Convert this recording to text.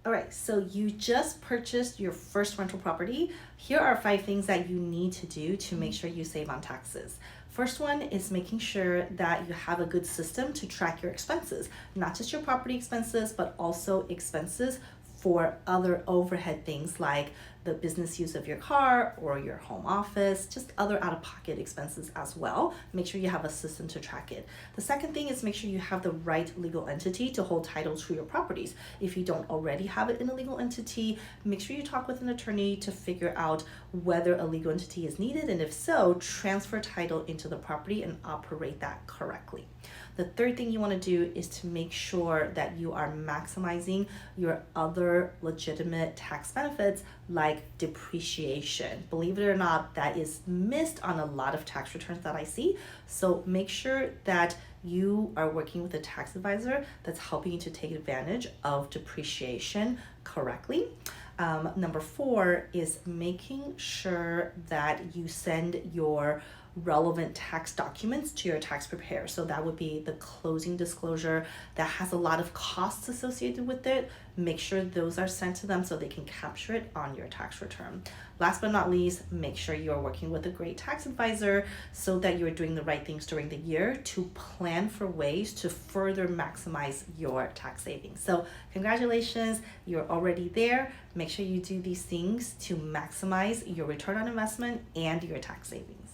All right, so you just purchased your first rental property. Here are 5 things that you need to do to make sure you save on taxes. First one is making sure that you have a good system to track your expenses, not just your property expenses, but also expenses for other overhead things like the business use of your car or your home office, just other out-of-pocket expenses as well. Make sure you have a system to track it. The second thing is make sure you have the right legal entity to hold title to your properties. If you don't already have it in a legal entity, make sure you talk with an attorney to figure out whether a legal entity is needed, and if so, transfer title into the property and operate that correctly. The third thing you want to do is to make sure that you are maximizing your other legitimate tax benefits like depreciation. Believe it or not, that is missed on a lot of tax returns that I see. So make sure that you are working with a tax advisor that's helping you to take advantage of depreciation correctly. Number 4 is making sure that you send your relevant tax documents to your tax preparer. So that would be the closing disclosure that has a lot of costs associated with it. Make sure those are sent to them so they can capture it on your tax return. Last but not least, make sure you're working with a great tax advisor so that you're doing the right things during the year to plan for ways to further maximize your tax savings. So congratulations, you're already there. Make sure you do these things to maximize your return on investment and your tax savings.